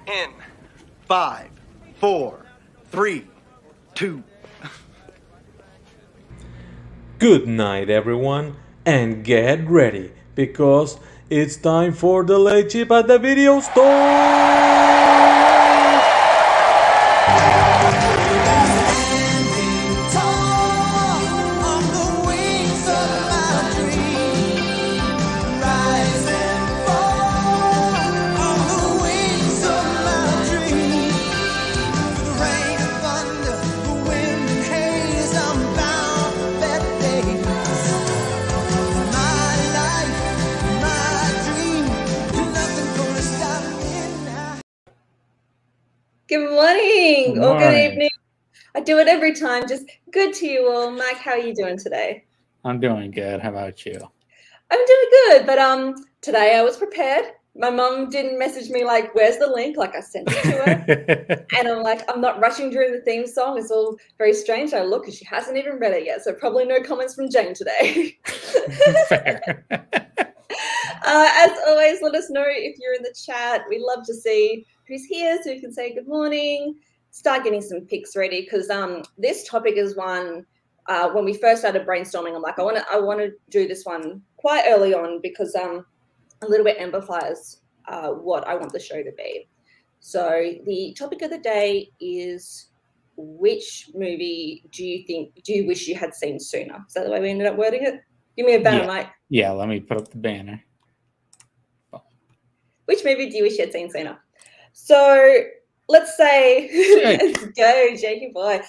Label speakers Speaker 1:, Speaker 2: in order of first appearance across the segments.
Speaker 1: In 5, 4, 3, 2.
Speaker 2: Good night, everyone, and get ready because it's time for the late chip at the video store.
Speaker 3: Good morning or good
Speaker 4: morning.
Speaker 3: evening. I do it every time. Just good to you all. Mike, how are you doing today?
Speaker 4: I'm doing good. How about you?
Speaker 3: I'm doing good, but today I was prepared. My mom didn't message me like, where's the link? Like I sent it to her. And I'm like, I'm not rushing during the theme song. It's all very strange. I look and she hasn't even read it yet. So probably no comments from Jane today.
Speaker 4: Fair.
Speaker 3: As always, let us know if you're in the chat. We love to see who's here so we can say good morning. Start getting some pics ready because this topic is one when we first started brainstorming. I'm like, I want to do this one quite early on because a little bit amplifies what I want the show to be. So the topic of the day is, which movie do you wish you had seen sooner? Is that the way we ended up wording it? Give me a banner, Mike.
Speaker 4: Yeah, let me put up the banner.
Speaker 3: Which movie do you wish you had seen sooner? So let's say, let's go, Jakey boy.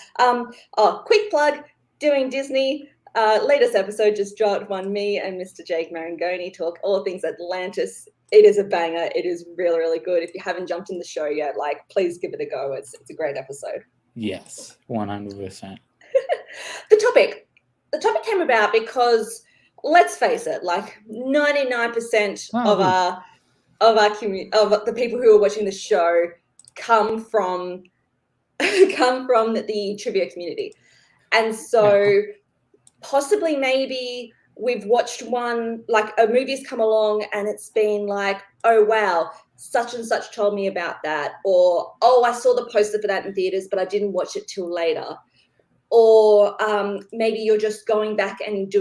Speaker 3: Quick plug, doing Disney. Latest episode just dropped one. Me and Mr. Jake Marangoni talk all things Atlantis. It is a banger. It is really, really good. If you haven't jumped in the show yet, like, please give it a go. It's a great episode.
Speaker 4: Yes, 100%.
Speaker 3: The topic came about because, let's face it, like 99% of the people who are watching the show come from the trivia community. And so possibly maybe we've watched one, like a movie's come along and it's been like, oh wow, such and such told me about that, or oh, I saw the poster for that in theaters but I didn't watch it till later. Or maybe you're just going back and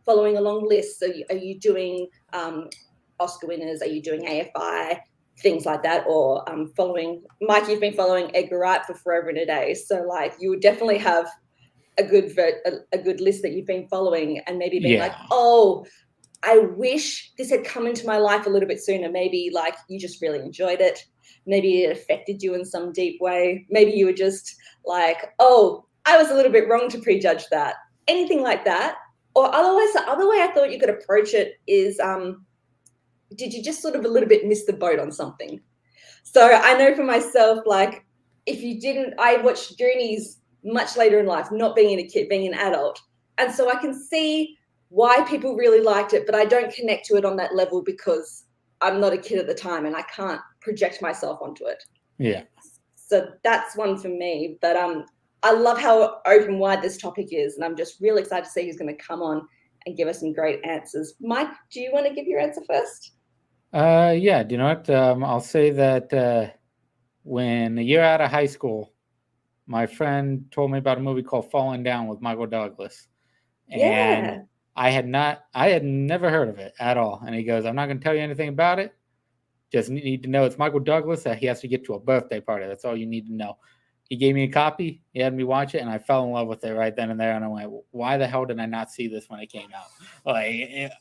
Speaker 3: following along lists. So are you doing Oscar winners? Are you doing AFI? Things like that. Or following, Mike, you've been following Edgar Wright for forever and a day. So like you would definitely have a good list that you've been following and maybe being like, oh, I wish this had come into my life a little bit sooner. Maybe like you just really enjoyed it. Maybe it affected you in some deep way. Maybe you were just like, oh, I was a little bit wrong to prejudge that. Anything like that. Or otherwise, the other way I thought you could approach it is, did you just sort of a little bit miss the boat on something? So I know for myself, like if you didn't, I watched Goonies much later in life, not being a kid, being an adult. And so I can see why people really liked it, but I don't connect to it on that level because I'm not a kid at the time and I can't project myself onto it.
Speaker 4: Yeah.
Speaker 3: So that's one for me. But I love how open wide this topic is, and I'm just really excited to see who's going to come on and give us some great answers. Mike, do you want to give your answer first?
Speaker 4: Yeah, do you know what? I'll say that when a year out of high school, my friend told me about a movie called Falling Down with Michael Douglas. And I had never heard of it at all. And he goes, I'm not going to tell you anything about it. Just need to know it's Michael Douglas, that he has to get to a birthday party. That's all you need to know. He gave me a copy. He had me watch it, and I fell in love with it right then and there. And I went, why the hell did I not see this when it came out? Like, it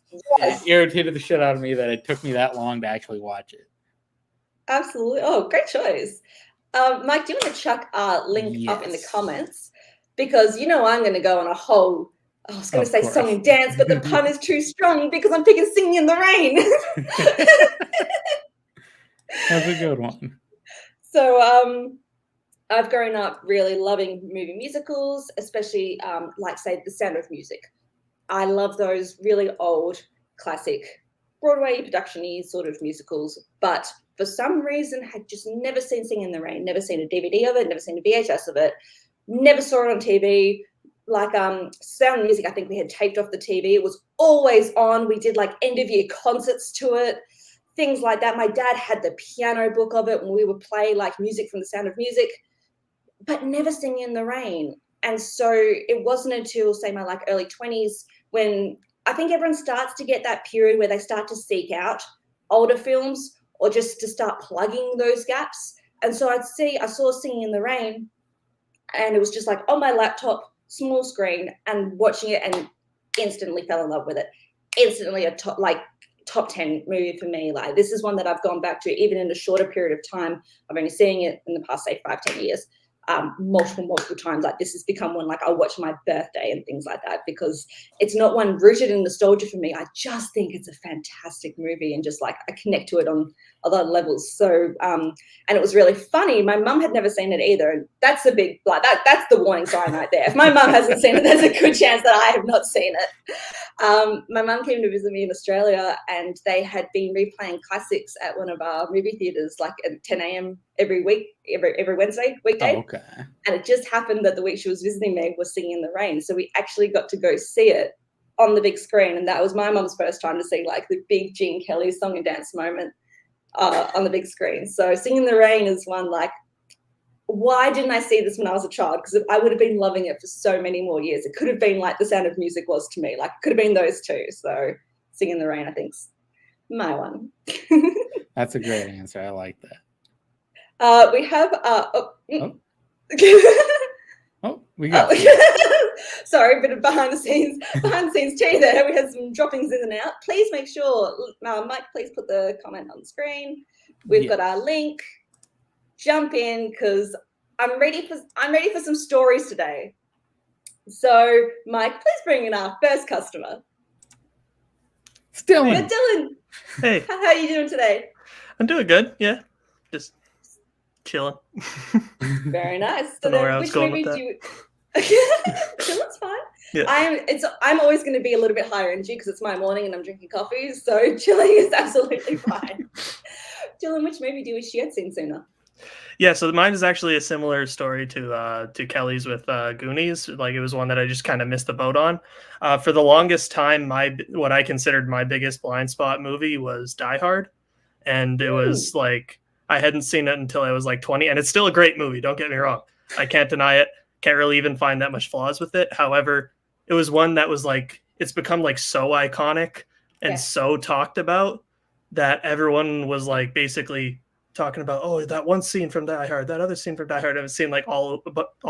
Speaker 4: irritated the shit out of me that it took me that long to actually watch it.
Speaker 3: Absolutely. Oh, great choice. Mike, do you want to chuck our link up in the comments? Because I'm going to go on a whole, I was going to say song and dance, but the pun is too strong because I'm picking Singing in the Rain.
Speaker 4: That's a good one.
Speaker 3: So I've grown up really loving movie musicals, especially like, say, The Sound of Music. I love those really old, classic Broadway production-y sort of musicals, but for some reason had just never seen Singing in the Rain, never seen a DVD of it, never seen a VHS of it, never saw it on TV. Like Sound of Music, I think we had taped off the TV. It was always on. We did like end of year concerts to it. things like that. My dad had the piano book of it, and we would play like music from The Sound of Music, but never Singing in the Rain. And so it wasn't until, say, my like early 20s when I think everyone starts to get that period where they start to seek out older films or just to start plugging those gaps. And so I saw Singing in the Rain, and it was just like on my laptop, small screen, and watching it, and instantly fell in love with it. Instantly a top 10 movie for me. Like, this is one that I've gone back to even in a shorter period of time. I've only seen it in the past, say, 5-10 years. Multiple times. Like, this has become one like I'll watch my birthday and things like that, because it's not one rooted in nostalgia for me. I just think it's a fantastic movie, and just like I connect to it on other levels. So and it was really funny. My mum had never seen it either, and that's the big like that's the warning sign right there. If my mum hasn't seen it, there's a good chance that I have not seen it. My mum came to visit me in Australia, and they had been replaying classics at one of our movie theaters, like at 10 a.m. every week, every Wednesday, weekday.
Speaker 4: Oh, okay.
Speaker 3: And it just happened that the week she was visiting me was Singing in the Rain. So we actually got to go see it on the big screen. And that was my mum's first time to see like the big Gene Kelly song and dance moment on the big screen. So Singing in the Rain is one like, why didn't I see this when I was a child? Because I would have been loving it for so many more years. It could have been like The Sound of Music was to me. Like, it could have been those two. So Singing in the Rain, I think's my one.
Speaker 4: That's a great answer. I like that.
Speaker 3: We have
Speaker 4: we got
Speaker 3: sorry, a bit of behind the scenes tea there. We had some droppings in and out. Please make sure, Mike, please put the comment on the screen. We've got our link. Jump in, because I'm ready for some stories today. So, Mike, please bring in our first customer.
Speaker 4: Dylan.
Speaker 3: Dylan.
Speaker 5: Hey.
Speaker 3: How are you doing today?
Speaker 5: I'm doing good. Yeah. Just chilling.
Speaker 3: Very nice.
Speaker 5: Don't know where I was going with that.
Speaker 3: Chilling's fine.
Speaker 5: Yeah.
Speaker 3: I'm always going to be a little bit higher energy because it's my morning and I'm drinking coffee. So chilling is absolutely fine. Dylan, which movie do you wish you had seen sooner?
Speaker 5: Yeah, so mine is actually a similar story to Kelly's with Goonies. Like, it was one that I just kind of missed the boat on. For the longest time, what I considered my biggest blind spot movie was Die Hard. And it was like, I hadn't seen it until I was like 20. And it's still a great movie, don't get me wrong. I can't deny it. Can't really even find that much flaws with it. However, it was one that was like, it's become like so iconic and so talked about that everyone was like basically talking about, oh, that one scene from Die Hard, that other scene from Die Hard. I've seen like all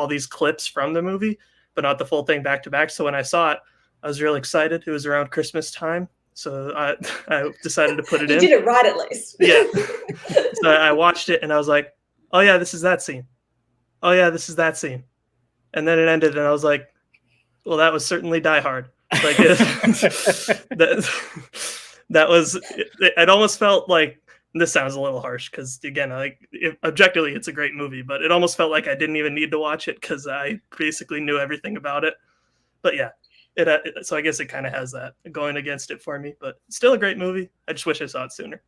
Speaker 5: these clips from the movie, but not the full thing back to back. So when I saw it, I was really excited. It was around Christmas time. So I decided to put it in.
Speaker 3: You did it right, at least.
Speaker 5: Yeah. So I watched it and I was like, oh yeah, this is that scene. Oh yeah, this is that scene. And then it ended and I was like, well, that was certainly Die Hard. Like that was, it almost felt like, this sounds a little harsh because, again, objectively, it's a great movie, but it almost felt like I didn't even need to watch it because I basically knew everything about it. But yeah, so I guess it kind of has that going against it for me, but still a great movie. I just wish I saw it sooner.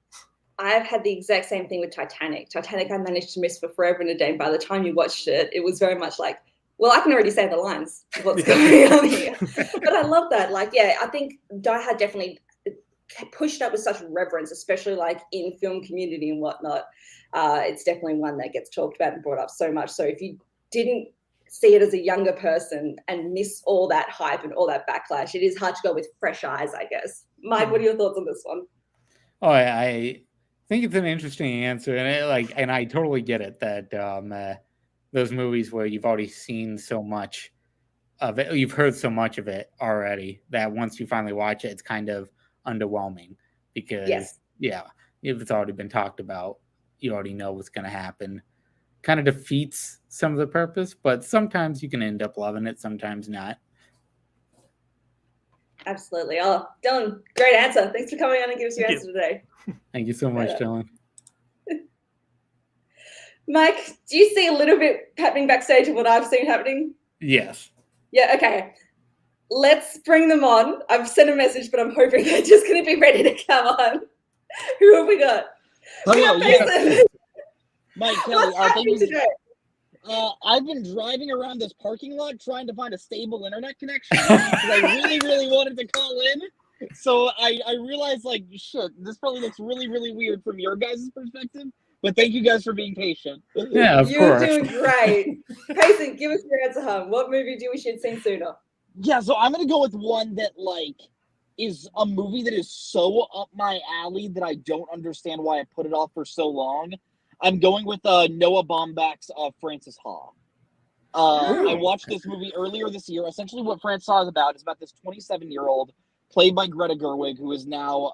Speaker 3: I've had the exact same thing with Titanic. Titanic, I managed to miss for forever and a day. And by the time you watched it, it was very much like, well, I can already say the lines of what's going on here. But I love that. Like, yeah, I think Die Hard definitely pushed up with such reverence, especially like in film community and whatnot. It's definitely one that gets talked about and brought up so much. So if you didn't see it as a younger person and miss all that hype and all that backlash, it is hard to go with fresh eyes, I guess. Mike, what are your thoughts on this one?
Speaker 4: Oh, I think it's an interesting answer, and I totally get it that those movies where you've already seen so much of it, you've heard so much of it already, that once you finally watch it, it's kind of underwhelming because if it's already been talked about, you already know what's going to happen. Kind of defeats some of the purpose, but sometimes you can end up loving it, sometimes not.
Speaker 3: Absolutely. Oh, Dylan, great answer. Thanks for coming on and giving us your answer today.
Speaker 4: Thank you so much, Dylan.
Speaker 3: Mike, do you see a little bit happening backstage of what I've seen happening?
Speaker 4: Yes.
Speaker 3: Yeah, okay. Let's bring them on. I've sent a message, but I'm hoping they're just going to be ready to come on. Who have we got?
Speaker 6: Hello, Mike Kelly.
Speaker 3: What's happening today?
Speaker 6: I've been driving around this parking lot trying to find a stable internet connection because I really, really wanted to call in. So I realized, like, shit, this probably looks really, really weird from your guys' perspective. But thank you guys for being patient.
Speaker 4: Yeah, of
Speaker 3: You're
Speaker 4: course.
Speaker 3: doing great. Payson, give us your answer, hon. What movie do you wish you'd seen sooner?
Speaker 6: Yeah, so I'm gonna go with one that, like, is a movie that is so up my alley that I don't understand why I put it off for so long. I'm going with Noah Baumbach's Francis Ha. I watched this movie earlier this year. Essentially, what Francis Ha is about this 27-year-old played by Greta Gerwig, who is now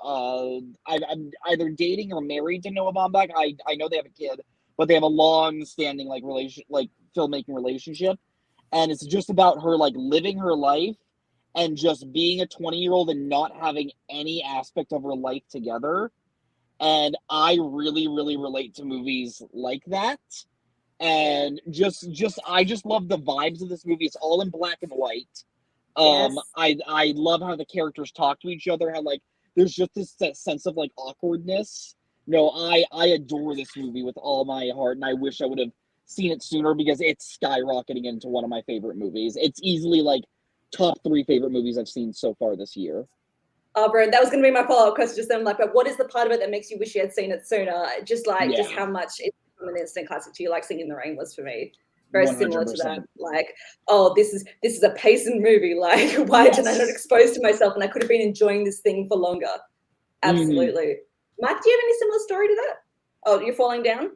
Speaker 6: I'm either dating or married to Noah Baumbach. I know they have a kid, but they have a long-standing filmmaking relationship, and it's just about her like living her life and just being a 20-year-old and not having any aspect of her life together. And I really, really relate to movies like that. And I just love the vibes of this movie. It's all in black and white.
Speaker 3: Yes.
Speaker 6: I love how the characters talk to each other, how like there's just this sense of like awkwardness. No, I adore this movie with all my heart, and I wish I would have seen it sooner because it's skyrocketing into one of my favorite movies. It's easily like top 3 favorite movies I've seen so far this year.
Speaker 3: Oh, bro, that was going to be my follow-up question. Just then, like, but what is the part of it that makes you wish you had seen it sooner? Just how much it's an instant classic to you, like Singing in the Rain was for me. Very 100%. Similar to that. Like, oh, this is a Payson movie. Like, why didn't I not expose to myself? And I could have been enjoying this thing for longer. Absolutely. Mike, do you have any similar story to that? Oh, you're falling down?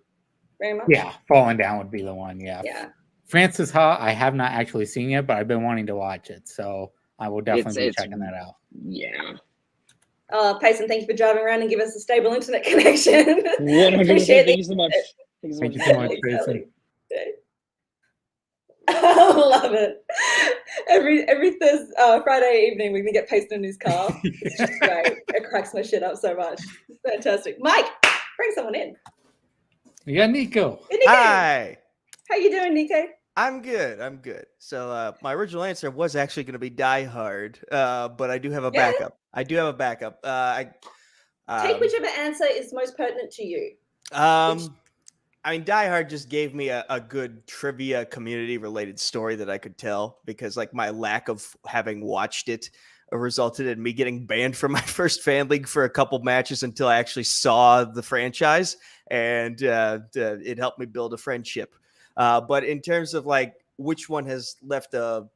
Speaker 3: Very much?
Speaker 4: Yeah, Falling Down would be the one, yeah. Francis Ha, I have not actually seen yet, but I've been wanting to watch it. So I will definitely be checking that out.
Speaker 6: Yeah.
Speaker 3: Payson, thank you for driving around and giving us a stable internet connection.
Speaker 6: 100%. Thank you so much.
Speaker 4: Thank you so much, Payson.
Speaker 3: I love it. Every Friday evening, we can get Payson in his car. It's just great. It cracks my shit up so much. It's fantastic. Mike, bring someone in.
Speaker 4: We got Nico.
Speaker 3: Hey, Nico.
Speaker 1: Hi.
Speaker 3: How you doing, Nico?
Speaker 1: I'm good. So my original answer was actually going to be Die Hard, but I do have a backup.
Speaker 3: Take whichever answer is most pertinent to you.
Speaker 1: I mean, Die Hard just gave me a good trivia community-related story that I could tell because, like, my lack of having watched it resulted in me getting banned from my first fan league for a couple matches until I actually saw the franchise, and it helped me build a friendship. But in terms of, like, which one has left a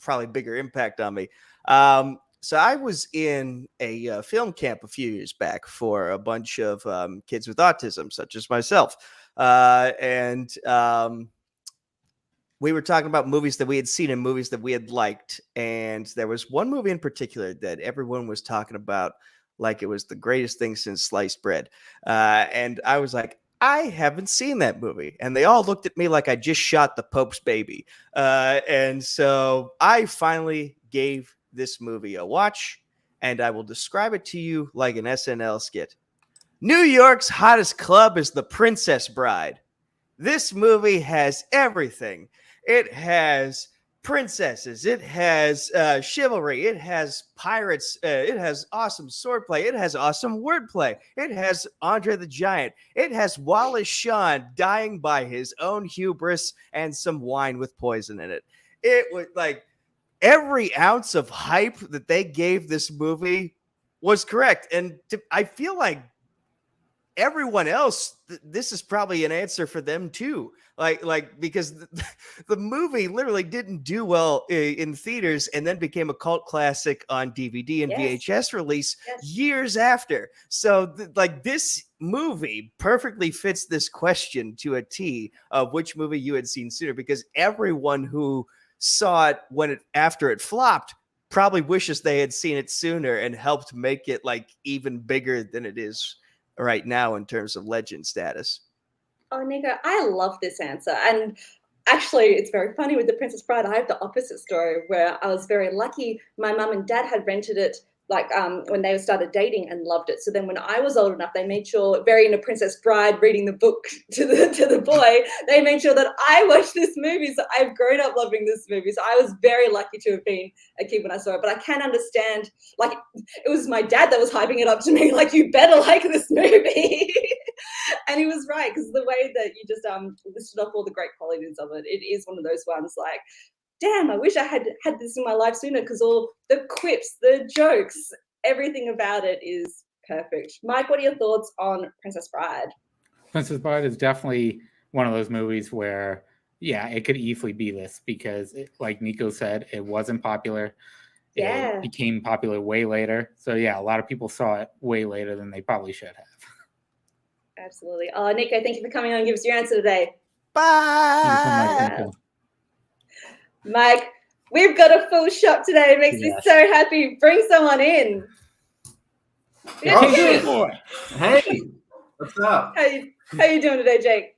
Speaker 1: probably bigger impact on me, so I was in a film camp a few years back for a bunch of kids with autism, such as myself. And we were talking about movies that we had seen and movies that we had liked. And there was one movie in particular that everyone was talking about like it was the greatest thing since sliced bread. And I was like, I haven't seen that movie. And they all looked at me like I just shot the Pope's baby. And so I finally gave this movie a watch, and I will describe it to you like an SNL skit. New York's hottest club is the Princess Bride. This movie has everything. It has princesses. It has chivalry. It has pirates. It has awesome swordplay. It has awesome wordplay. It has Andre the Giant. It has Wallace Shawn dying by his own hubris and some wine with poison in it. It was like every ounce of hype that they gave this movie was correct. And I feel like everyone else, this is probably an answer for them too. Like because the movie literally didn't do well in theaters and then became a cult classic on DVD and VHS release years after. So this movie perfectly fits this question to a T of which movie you had seen sooner, because everyone who saw it after it flopped probably wishes they had seen it sooner and helped make it like even bigger than it is right now in terms of legend status.
Speaker 3: Oh, Nico, I love this answer. And actually, it's very funny with The Princess Bride. I have the opposite story where I was very lucky. My mum and dad had rented it like when they started dating and loved it. So then when I was old enough, they made sure, very in a Princess Bride, reading the book to the boy, they made sure that I watched this movie. So I've grown up loving this movie. So I was very lucky to have been a kid when I saw it. But I can understand, like, it was my dad that was hyping it up to me, like, you better like this movie. And he was right, because the way that you just listed off all the great qualities of it, it is one of those ones like, damn, I wish I had this in my life sooner, because all the quips, the jokes, everything about it is perfect. Mike, what are your thoughts on Princess Bride?
Speaker 4: Princess Bride is definitely one of those movies where, yeah, it could easily be this because, like Nico said, it wasn't popular.
Speaker 3: Yeah.
Speaker 4: It became popular way later. So, yeah, a lot of people saw it way later than they probably should have.
Speaker 3: Absolutely. Oh, Nico, thank you for coming on and give us your answer today.
Speaker 4: Thank you so much,
Speaker 1: Bye.
Speaker 4: Nico.
Speaker 3: Mike, we've got a full shop today. It makes me
Speaker 4: Yes.
Speaker 3: so happy. Bring someone in.
Speaker 4: Yeah,
Speaker 3: Jake,
Speaker 4: good boy.
Speaker 7: Hey, what's up?
Speaker 3: how you doing today, Jake?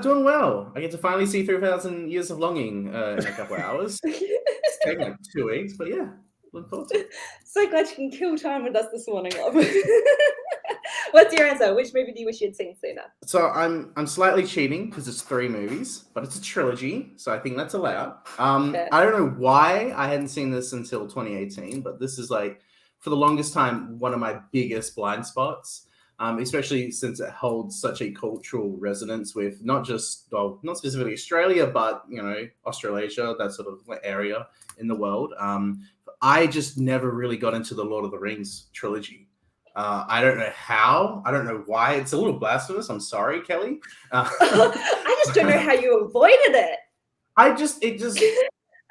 Speaker 7: Doing well. I get to finally see 3,000 Years of Longing in a couple of hours. It's taken like 2 weeks, but yeah, look forward to it.
Speaker 3: So glad you can kill time with us this morning, love. What's your answer? Which movie do you wish you had seen sooner?
Speaker 7: So I'm slightly cheating because it's 3 movies, but it's a trilogy, so I think that's allowed.
Speaker 3: Fair.
Speaker 7: I don't know why I hadn't seen this until 2018, but this is like, for the longest time, one of my biggest blind spots. Especially since it holds such a cultural resonance with not specifically Australia, but Australasia, that sort of area in the world. I just never really got into the Lord of the Rings trilogy. I don't know how. I don't know why. It's a little blasphemous. I'm sorry, Kelly.
Speaker 3: I just don't know how you avoided it.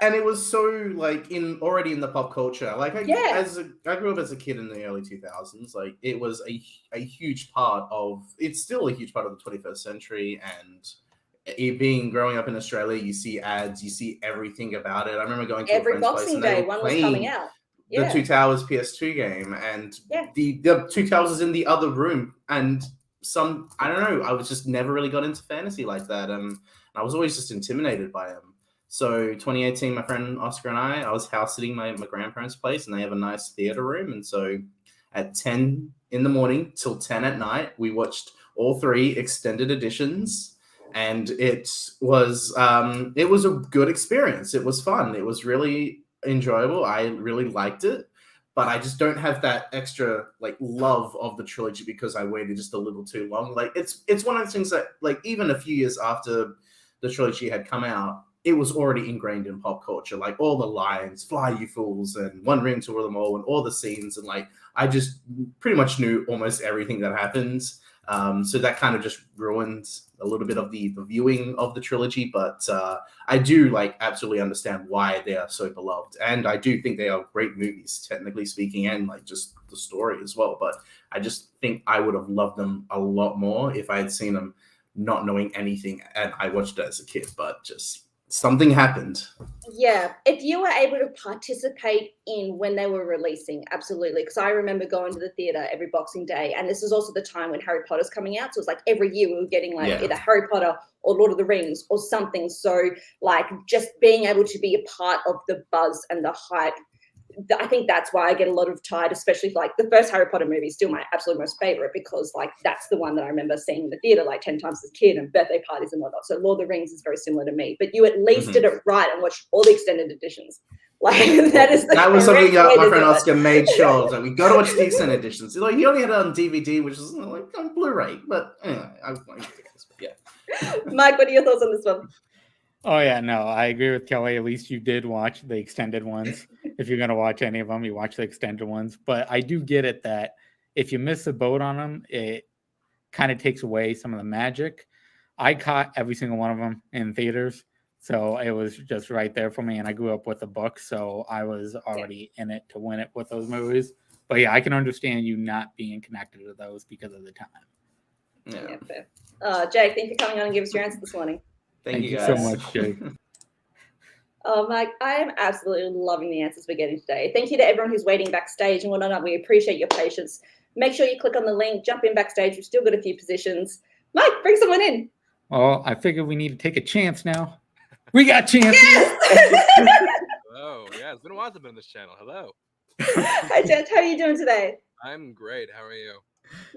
Speaker 7: And it was so like already in the pop culture. Like I grew up as a kid in the early 2000s. Like it was a huge part of. It's still a huge part of the 21st century. And growing up in Australia, you see ads, you see everything about it. I remember going to
Speaker 3: Every
Speaker 7: a friend's
Speaker 3: Boxing
Speaker 7: place and
Speaker 3: Day, one was coming out.
Speaker 7: The Two Towers PS2 game, and the Two Towers is in the other room. And I don't know. I was just never really got into fantasy like that. I was always just intimidated by them. So 2018, my friend Oscar and I was house sitting my grandparents' place, and they have a nice theater room. And so at 10 in the morning till 10 at night, we watched all 3 extended editions, and it was a good experience. It was fun. It was really enjoyable. I really liked it, but I just don't have that extra like love of the trilogy because I waited just a little too long. Like it's one of the things that like even a few years after the trilogy had come out, it was already ingrained in pop culture, like all the lines, "Fly, you fools," and "One ring to rule them all," and all the scenes, and like I just pretty much knew almost everything that happens. So that kind of just ruined a little bit of the viewing of the trilogy. But I do like absolutely understand why they are so beloved, and I do think they are great movies, technically speaking, and like just the story as well. But I just think I would have loved them a lot more if I had seen them not knowing anything, and I watched it as a kid. But just something happened.
Speaker 3: Yeah, if you were able to participate in when they were releasing, absolutely. Because I remember going to the theater every Boxing Day, and this was also the time when Harry Potter's coming out. So it was like every year we were getting like either Harry Potter or Lord of the Rings or something. So like just being able to be a part of the buzz and the hype, I think that's why I get a lot of tired, especially for like the first Harry Potter movie is still my absolute most favorite because like that's the one that I remember seeing in the theater like 10 times as a kid and birthday parties and whatnot. So Lord of the Rings is very similar to me, but you at least did it right and watched all the extended editions. Like that
Speaker 7: was something my friend Oscar made sure. Like we got to watch the extended editions. Like he only had it on DVD, which is like on Blu-ray, but anyway,
Speaker 3: Mike, what are your thoughts on this one?
Speaker 4: Oh, yeah, no, I agree with Kelly. At least you did watch the extended ones. If you're going to watch any of them, you watch the extended ones. But I do get it that if you miss the boat on them, it kind of takes away some of the magic. I caught every single one of them in theaters. So it was just right there for me. And I grew up with the book. So I was already in it to win it with those movies. But yeah, I can understand you not being connected to those because of the time.
Speaker 3: Yeah, fair. Jake, thank you for coming on and give us your answer this morning.
Speaker 7: Thank you
Speaker 4: guys so much, Jake.
Speaker 3: Oh, Mike, I am absolutely loving the answers we're getting today. Thank you to everyone who's waiting backstage and whatnot. We appreciate your patience. Make sure you click on the link, jump in backstage. We've still got a few positions. Mike, bring someone in.
Speaker 4: Well, I figured we need to take a chance now. We got chances.
Speaker 3: Yes!
Speaker 8: Hello. Yeah, it's been a while since I've been on this channel. Hello.
Speaker 3: Hi, Chance. How are you doing today?
Speaker 8: I'm great. How are you?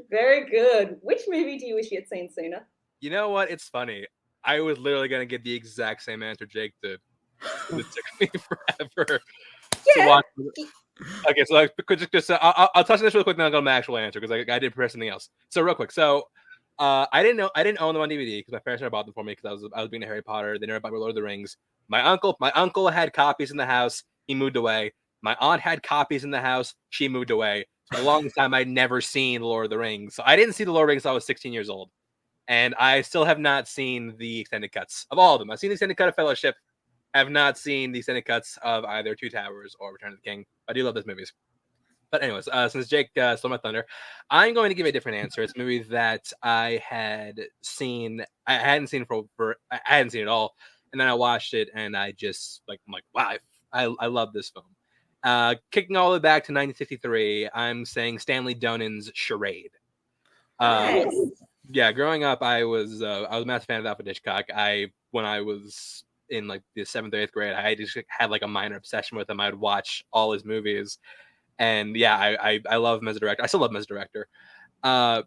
Speaker 3: Very good. Which movie do you wish you had seen sooner?
Speaker 8: You know what? It's funny. I was literally going to get the exact same answer Jake did. It took me forever to watch. Okay, so I'll touch on this real quick, then I'll go to my actual answer because I did press something else. So real quick, I didn't own them on DVD because my parents never bought them for me because I was being a Harry Potter. They never bought me Lord of the Rings. My uncle had copies in the house. He moved away. My aunt had copies in the house. She moved away. For the longest time, I'd never seen Lord of the Rings. So I didn't see the Lord of the Rings until I was 16 years old. And I still have not seen the extended cuts of all of them. I've seen the extended cut of Fellowship. I have not seen the extended cuts of either Two Towers or Return of the King. I do love those movies. But anyways, since Jake stole my thunder, I'm going to give a different answer. It's a movie that I hadn't seen I hadn't seen it all, and then I watched it, and I just I'm like, wow, I love this film. Kicking all the way back to 1963, I'm saying Stanley Donen's Charade.
Speaker 3: Nice.
Speaker 8: Yeah, growing up, I was a massive fan of Alfred Hitchcock. When I was in like the 7th or 8th grade, I just had like a minor obsession with him. I'd watch all his movies. And yeah, I love him as a director. I still love him as a director. But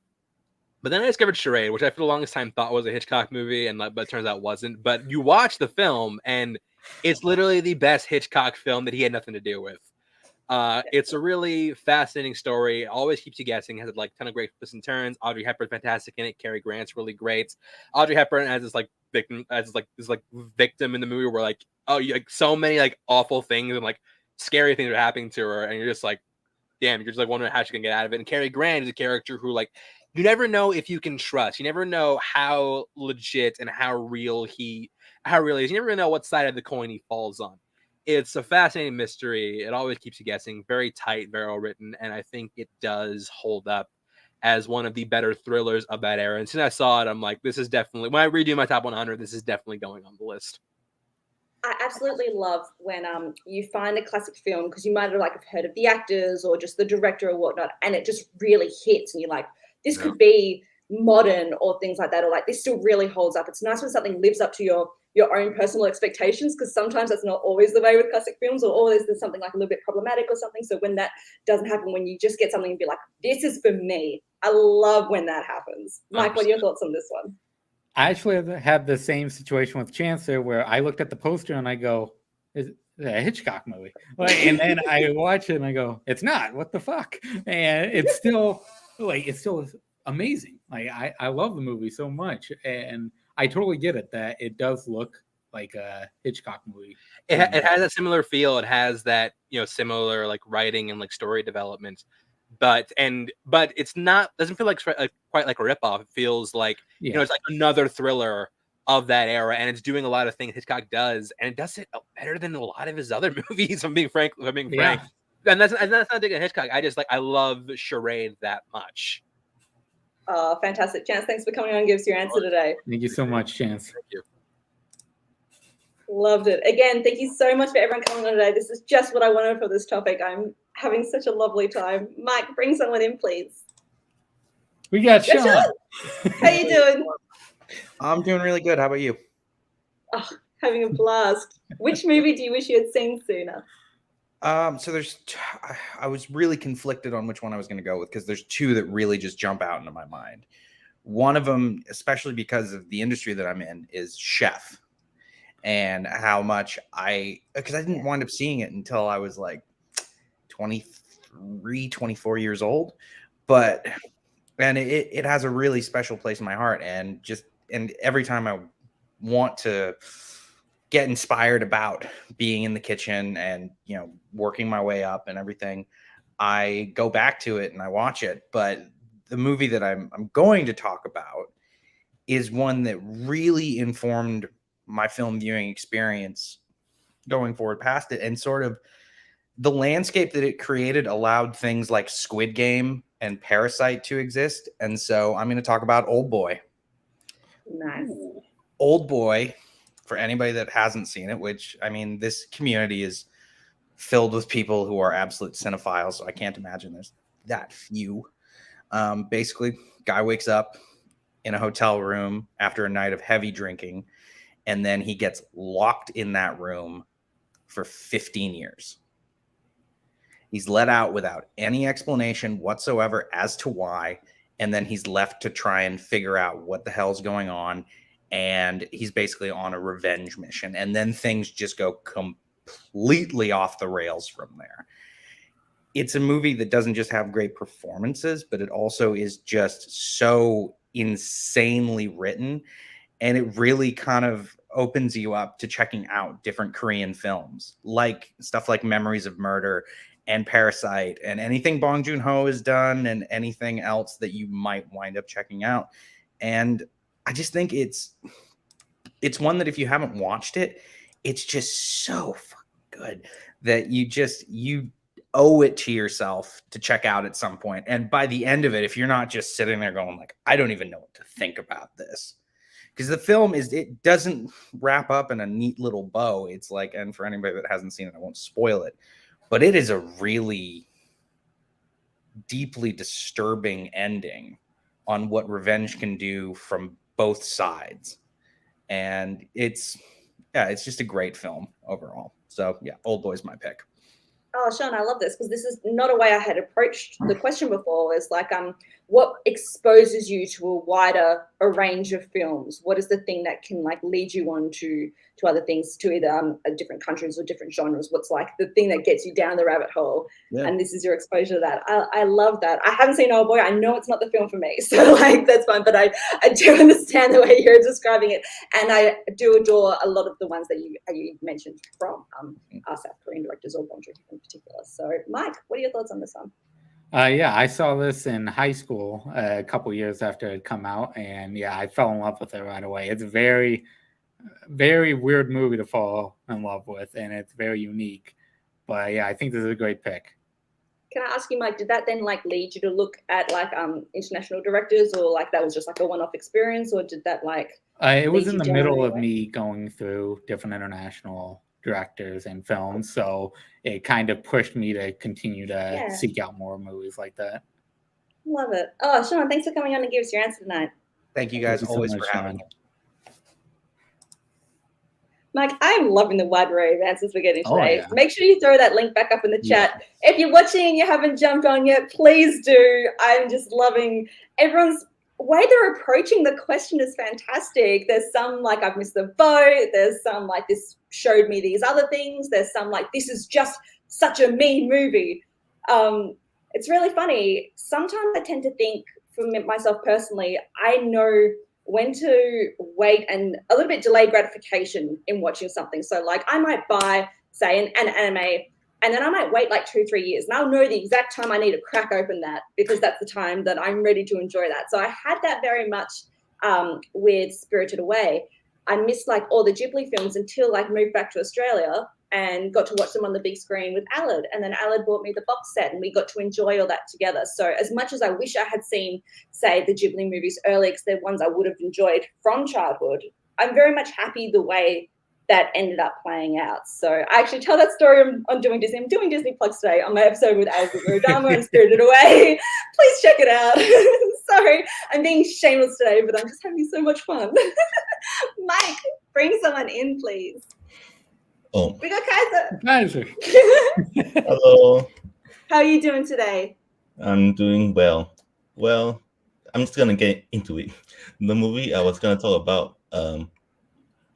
Speaker 8: then I discovered Charade, which I for the longest time thought was a Hitchcock movie, but it turns out it wasn't. But you watch the film, and it's literally the best Hitchcock film that he had nothing to do with. It's a really fascinating story. It always keeps you guessing. It has like a ton of great twists and turns. Audrey Hepburn's fantastic in it. Cary Grant's really great. Audrey Hepburn as this victim in the movie where so many like awful things and like scary things are happening to her, and you're just like, damn, you're just like wondering how she can get out of it. And Cary Grant is a character who like you never know if you can trust. You never know how legit and how real he is. You never know what side of the coin he falls on. It's a fascinating mystery. It always keeps you guessing. Very tight, very well written, and I think it does hold up as one of the better thrillers of that era. And since I saw it, I'm like, this is definitely, when I redo my top 100, this is definitely going on the list.
Speaker 3: I absolutely love when you find a classic film because you might have heard of the actors or just the director or whatnot, and it just really hits, and you're like, this could be modern or things like that, or like this still really holds up. It's nice when something lives up to your own personal expectations, because sometimes that's not always the way with classic films, or always there's something like a little bit problematic or something. So when that doesn't happen, when you just get something and be like, this is for me, I love when that happens. Mike, what are your thoughts on this one?
Speaker 4: I actually had the same situation with Chancellor, where I looked at the poster and I go, "Is it a Hitchcock movie?" And then I watch it and I go, "It's not. What the fuck?" And it's still amazing. I love the movie so much, and I totally get it that it does look like a Hitchcock movie.
Speaker 8: It has a similar feel. It has that similar like writing and like story development. But it's not, doesn't feel like quite like a ripoff. It feels like it's like another thriller of that era, and it's doing a lot of things Hitchcock does, and it does it better than a lot of his other movies. I'm being frank. And that's not digging Hitchcock. I love Charade that much.
Speaker 3: Oh, fantastic, Chance! Thanks for coming on and give us your answer today.
Speaker 4: Thank you so much, Chance.
Speaker 8: Thank you.
Speaker 3: Loved it. Again, thank you so much for everyone coming on today. This is just what I wanted for this topic. I'm having such a lovely time. Mike, bring someone in, please.
Speaker 4: We got Sean.
Speaker 3: How you doing?
Speaker 9: I'm doing really good. How about you?
Speaker 3: Oh, having a blast. Which movie do you wish you had seen sooner?
Speaker 9: So I was really conflicted on which one I was going to go with, because there's two that really just jump out into my mind. One of them, especially because of the industry that I'm in, is Chef. And how much because I didn't wind up seeing it until I was like 23, 24 years old. And it has a really special place in my heart. And every time I want to get inspired about being in the kitchen and, working my way up and everything, I go back to it and I watch it. But the movie that I'm going to talk about is one that really informed my film viewing experience going forward past it, and sort of the landscape that it created allowed things like Squid Game and Parasite to exist. And so I'm going to talk about Old Boy.
Speaker 3: Nice.
Speaker 9: Old Boy, for anybody that hasn't seen it, which, I mean, this community is filled with people who are absolute cinephiles, so I can't imagine there's that few. Basically, guy wakes up in a hotel room after a night of heavy drinking, and then he gets locked in that room for 15 years. He's let out without any explanation whatsoever as to why, and then he's left to try and figure out what the hell's going on, and he's basically on a revenge mission, and then things just go completely off the rails from there. It's a movie that doesn't just have great performances, but it also is just so insanely written, and it really kind of opens you up to checking out different Korean films, like stuff like Memories of Murder and Parasite and anything Bong Joon-ho has done and anything else that you might wind up checking out. And I just think it's one that if you haven't watched it, it's just so fucking good that you owe it to yourself to check out at some point. And by the end of it, if you're not just sitting there going like, I don't even know what to think about this, because the film it doesn't wrap up in a neat little bow. It's like, and for anybody that hasn't seen it, I won't spoil it, but it is a really deeply disturbing ending on what revenge can do from both sides. And it's just a great film overall. So yeah, Old Boy's my pick.
Speaker 3: Oh, Sean, I love this because this is not a way I had approached the question before. It's like, what exposes you to a wider range of films? What is the thing that can like lead you on to other things, to either different countries or different genres? What's like the thing that gets you down the rabbit hole? Yeah. And this is your exposure to that. I love that. I haven't seen Old Boy. I know it's not the film for me, so like that's fine. But I do understand the way you're describing it, and I do adore a lot of the ones that you mentioned from our South Korean directors or Bong Joon-ho in particular. So, Mike, what are your thoughts on this one?
Speaker 4: Yeah, I saw this in high school a couple years after it had come out, and yeah, I fell in love with it right away. It's a very, very weird movie to fall in love with, and it's very unique. But yeah, I think this is a great pick.
Speaker 3: Can I ask you, Mike, did that then like lead you to look at like international directors, or like that was just like a one-off experience, or did that like
Speaker 4: it was in the middle of me going through different international directors and films, so it kind of pushed me to continue to seek out more movies like that.
Speaker 3: Love it. Oh, Sean, thanks for coming on and give us your answer tonight.
Speaker 9: Thank you guys always for having me.
Speaker 3: Mike, I'm loving the wide array of answers we're getting today. Make sure you throw that link back up in the chat. If you're watching and you haven't jumped on yet, please do. I'm just loving everyone's way they're approaching the question is fantastic. There's some like I've missed the boat. There's some like this showed me these other things. There's some like this is just such a mean movie. It's really funny. Sometimes I tend to think for myself personally, I know when to wait and a little bit delay gratification in watching something. So like I might buy, say, an anime, and then I might wait like 2-3 years, and I'll know the exact time I need to crack open that because that's the time that I'm ready to enjoy that. So I had that very much with Spirited Away. I missed like all the Ghibli films until like moved back to Australia and got to watch them on the big screen with Alad. And then Alad bought me the box set and we got to enjoy all that together. So as much as I wish I had seen, say, the Ghibli movies early, because they're ones I would have enjoyed from childhood, I'm very much happy the way that ended up playing out. So I actually tell that story on Doing Disney. I'm doing Disney plugs today on my episode with Alice Dharma and Spirited Away. Please check it out. Sorry, I'm being shameless today, but I'm just having so much fun. Mike, bring someone in, please.
Speaker 10: Oh,
Speaker 3: We got Kaiser.
Speaker 4: Kaiser.
Speaker 10: hello.
Speaker 3: How are you doing today?
Speaker 10: I'm doing well. Well, I'm just gonna get into it. The movie I was gonna talk about.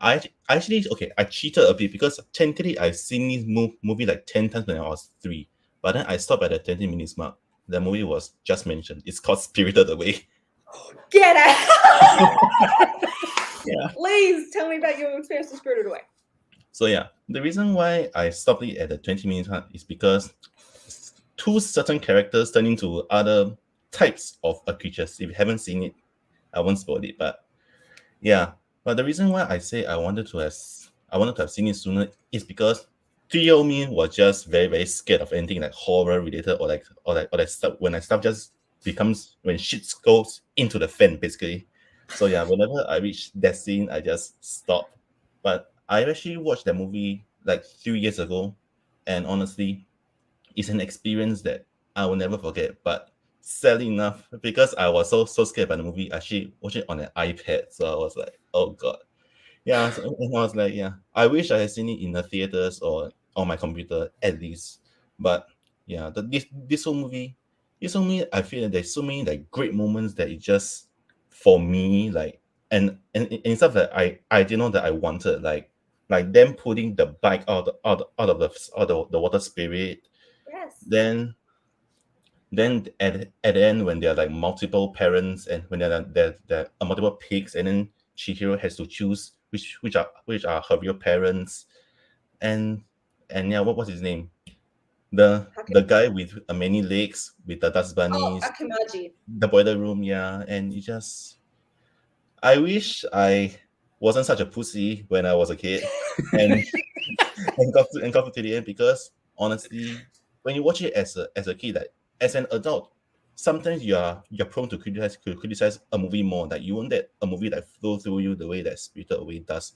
Speaker 10: I cheated a bit because technically I've seen this movie like 10 times when I was 3, but then I stopped at the 20 minutes mark. The movie was just mentioned. It's called Spirited Away.
Speaker 3: Get out!
Speaker 10: Yeah.
Speaker 3: Please tell me about your experience with Spirited Away.
Speaker 10: So yeah, the reason why I stopped it at the 20 minutes mark is because 2 certain characters turn into other types of creatures. If you haven't seen it, I won't spoil it. But yeah, but the reason why I say I wanted to have seen it sooner is because 3-year-old me was just very, very scared of anything like horror related or that stuff. When stuff just becomes when shit goes into the fan basically. So yeah, whenever I reach that scene, I just stop. But I actually watched that movie like 3 years ago, and honestly, it's an experience that I will never forget. But sadly enough, because I was so scared by the movie, I actually watched it on an iPad. So I was like, oh god. Yeah, and I was like, yeah, I wish I had seen it in the theaters or on my computer at least. But yeah, this whole movie, I feel that there's so many like great moments that it just for me like and stuff that I didn't know that I wanted, like them putting the bike out of the water spirit.
Speaker 3: Yes.
Speaker 10: Then at the end when there are like multiple parents and when there are multiple pigs, and then Chihiro has to choose which are her real parents, and yeah, what was his name? The guy with many legs with the dust bunnies.
Speaker 3: Akamaji.
Speaker 10: The boiler room, yeah, and it just. I wish I wasn't such a pussy when I was a kid, and got to the end, because honestly, when you watch it as a kid, like, as an adult, sometimes you're prone to criticize a movie more. Like, you want that a movie that flow through you the way that Spirited Away does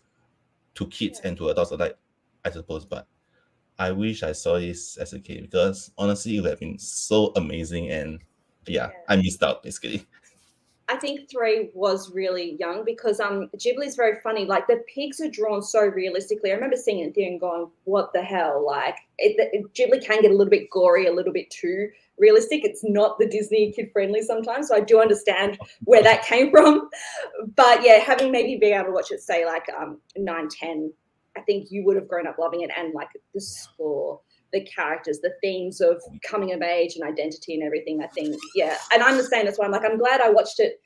Speaker 10: to kids and to adults alike, I suppose. But I wish I saw this as a kid, because honestly, it would have been so amazing, and yeah, I missed out basically.
Speaker 3: I think 3 was really young because Ghibli's very funny. Like, the pigs are drawn so realistically. I remember seeing it there and going, what the hell? Like, Ghibli can get a little bit gory, a little bit too realistic. It's not the Disney kid-friendly sometimes, so I do understand where that came from. But, yeah, having maybe been able to watch it, say, like 9, 10, I think you would have grown up loving it. And, like, the score, the characters, the themes of coming of age and identity and everything, I think, yeah. And I'm the same. That's why I'm like, I'm glad I watched it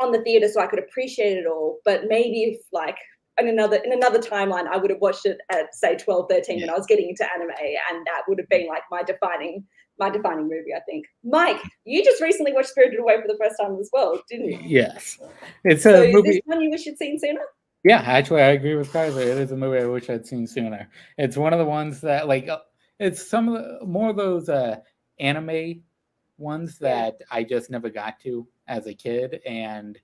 Speaker 3: on the theater so I could appreciate it all. But maybe if, like, in another timeline, I would have watched it at, say, 12, 13 when I was getting into anime, and that would have been like my defining movie, I think. Mike, you just recently watched Spirited Away for the first time as well, didn't you?
Speaker 4: Yes. It's
Speaker 3: so
Speaker 4: a movie.
Speaker 3: Is this one you wish you'd seen sooner?
Speaker 4: Yeah, actually, I agree with Kaiser. It is a movie I wish I'd seen sooner. It's one of the ones that, like, it's some of the more of those anime ones that I just never got to as a kid, and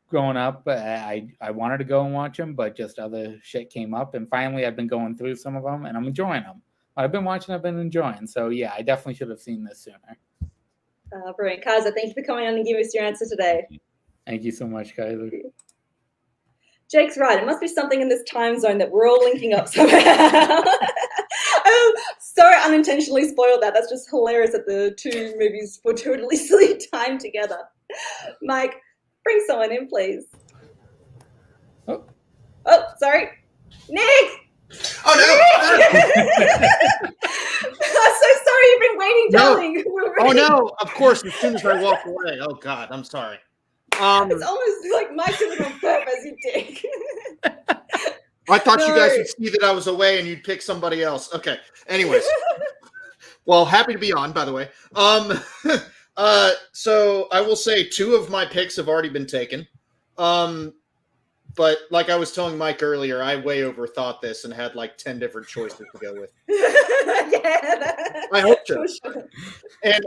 Speaker 4: growing up, I wanted to go and watch them, but just other shit came up, and finally I've been going through some of them, and I'm enjoying them. I've been watching, I've been enjoying. So yeah, I definitely should have seen this sooner.
Speaker 3: Brilliant. Kaiser, thank you for coming on and giving us your answer today.
Speaker 4: Thank you so much, Kaiser.
Speaker 3: Jake's right. It must be something in this time zone that we're all linking up somehow. So unintentionally spoiled that. That's just hilarious that the 2 movies fortuitously timed together. Mike, bring someone in, please. Oh, sorry. Nick!
Speaker 11: Oh, no!
Speaker 3: I'm so sorry. You've been waiting, darling.
Speaker 11: Oh, no. Of course, as soon as I walk away. Oh, God. I'm sorry.
Speaker 3: It's almost like Mike did it on purpose, you dick.
Speaker 11: I thought you guys would see that I was away and you'd pick somebody else. Okay. Anyways. Well, happy to be on, by the way. So I will say 2 of my picks have already been taken. But like I was telling Mike earlier, I way overthought this and had like 10 different choices to go with. I hope so.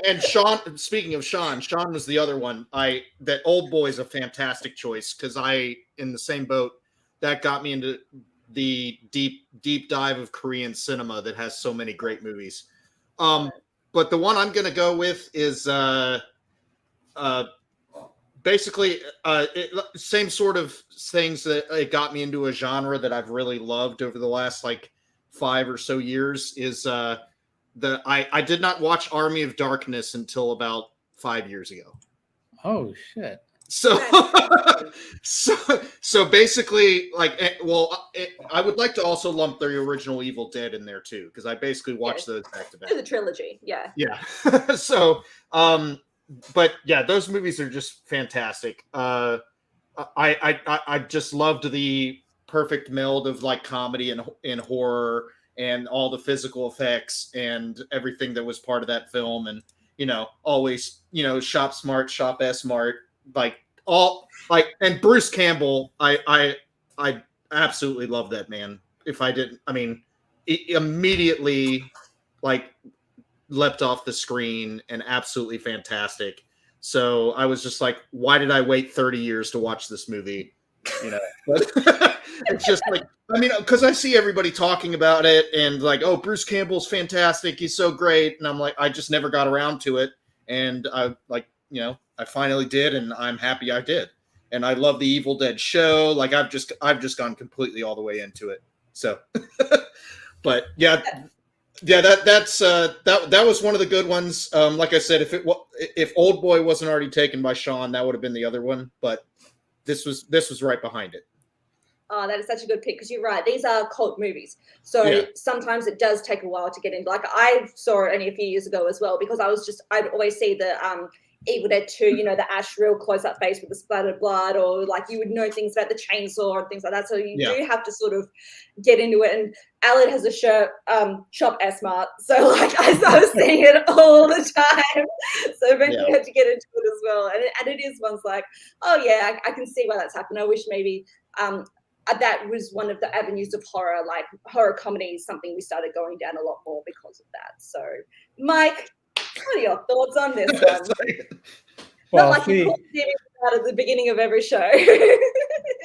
Speaker 11: And Sean, speaking of Sean was the other one. That Old Boy is a fantastic choice, because in the same boat, that got me into the deep dive of Korean cinema that has so many great movies. But the one I'm going to go with is basically same sort of things that it got me into a genre that I've really loved over the last like 5 or so years. Is I did not watch Army of Darkness until about 5 years ago.
Speaker 4: Oh shit.
Speaker 11: So basically, like, I would like to also lump the original Evil Dead in there too, because I basically watched those back to back.
Speaker 3: The trilogy, yeah.
Speaker 11: Yeah. So, but yeah, those movies are just fantastic. I just loved the perfect meld of like comedy and horror and all the physical effects and everything that was part of that film, and always shop smart, shop smart. And Bruce Campbell, I absolutely love that man. If I didn't, it immediately like leapt off the screen and absolutely fantastic. So I was just like, why did I wait 30 years to watch this movie? It's just like, because I see everybody talking about it and like, oh, Bruce Campbell's fantastic, he's so great, and I'm like, I just never got around to it, and I finally did, and I'm happy I did. And I love the Evil Dead show. Like I've just gone completely all the way into it. So, but yeah, that was one of the good ones. Like I said, if Old Boy wasn't already taken by Sean, that would have been the other one. But this was right behind it.
Speaker 3: Oh, that is such a good pick, because you're right. These are cult movies. So sometimes it does take a while to get in. Like I saw it only a few years ago as well, because I'd always see the Evil Dead 2, you know, the Ash real close-up face with the splattered blood, or like you would know things about the chainsaw and things like that. So you do have to sort of get into it. And Aled has a shirt, Shop S-Mart. So like I was seeing it all the time. So eventually you have to get into it as well. And it is one's like, oh yeah, I can see why that's happened. I wish maybe that was one of the avenues of horror, like horror comedy is something we started going down a lot more because of that. So Mike, what are your thoughts on this one?
Speaker 4: Well,
Speaker 3: not like you called it out at the beginning of every show.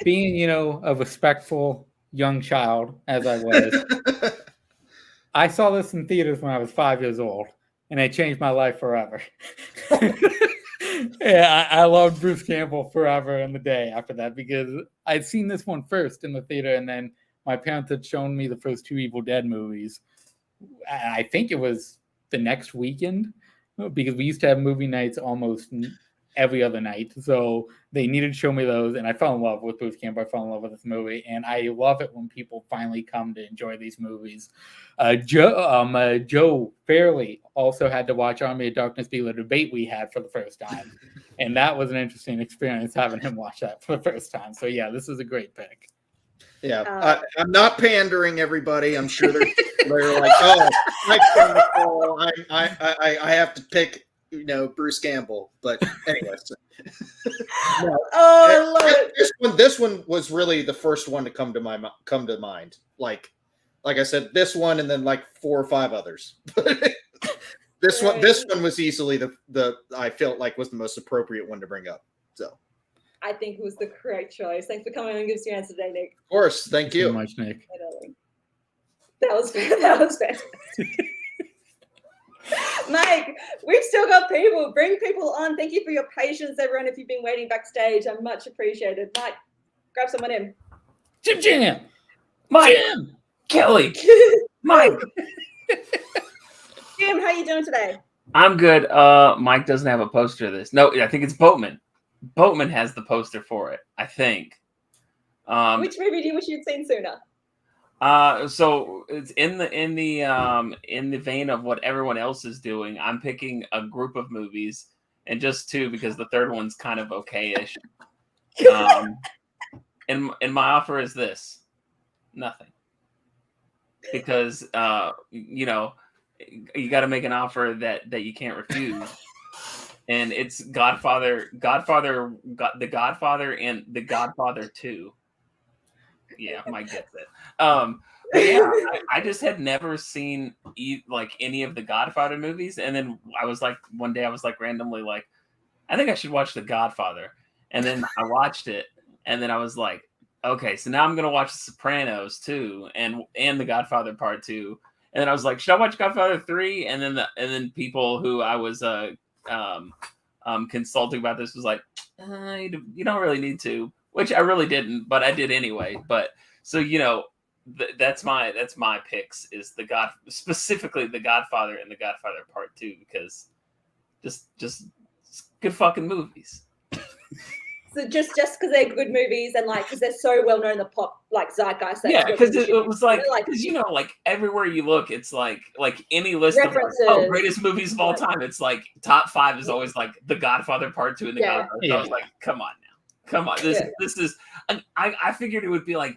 Speaker 4: Being, you know, a respectful young child as I was, I saw this in theaters when I was 5 years old, and it changed my life forever. Yeah, I loved Bruce Campbell forever and the day after that, because I'd seen this one first in the theater, and then my parents had shown me the first 2 Evil Dead movies. I think it was the next weekend, because we used to have movie nights almost every other night. So they needed to show me those, and I fell in love with Bruce Campbell. I fell in love with this movie, and I love it when people finally come to enjoy these movies. Joe Fairley also had to watch Army of Darkness be the debate we had for the first time, and that was an interesting experience having him watch that for the first time. So yeah, this is a great pick.
Speaker 11: Yeah, I'm not pandering, everybody. I'm sure they're like, oh, I have to pick, you know, Bruce Campbell. But anyways, no.
Speaker 3: I love it.
Speaker 11: This one was really the first one to come to mind. Like I said, this one, and then like 4 or 5 others. This one was easily the I felt like was the most appropriate one to bring up. So.
Speaker 3: I think it was the correct choice. Thanks for coming and giving us your answer today, Nick.
Speaker 11: Of course. Thank you.
Speaker 4: So much, Nick.
Speaker 3: That was fantastic. Mike, we've still got people. Bring people on. Thank you for your patience, everyone, if you've been waiting backstage. I'm much appreciated. Mike, grab someone in.
Speaker 12: Jim. Mike. Jim. Kelly. Mike.
Speaker 3: Jim, how you doing today?
Speaker 12: I'm good. Mike doesn't have a poster of this. No, I think it's Boatman. Boatman has the poster for it, I think.
Speaker 3: Which movie do you wish you'd seen sooner?
Speaker 12: So it's in the vein of what everyone else is doing. I'm picking a group of movies, and just 2 because the third one's kind of okay-ish. And my offer is this: nothing, because you know, you got to make an offer that you can't refuse. And it's The Godfather, and The Godfather 2. Yeah, Mike gets it. But yeah, I just had never seen like any of the Godfather movies, and then I was like, one day I was like randomly like, I think I should watch The Godfather, and then I watched it, and then I was like, okay, so now I'm gonna watch The Sopranos too, and The Godfather Part 2, and then I was like, should I watch Godfather 3? And then people who I was consulting about this was like, you don't really need to, which I really didn't, but I did anyway. But so, you know, that's my picks is specifically The Godfather and The Godfather Part 2, because just good fucking movies.
Speaker 3: So just because they're good movies and like because they're so well known in the pop like zeitgeist.
Speaker 12: Yeah, because it was like because you know like everywhere you look, it's like any list
Speaker 3: references.
Speaker 12: of greatest movies of all time. It's like top 5 is always like The Godfather Part 2 and The Godfather. So I was like, come on now, come on. This is. I figured it would be like,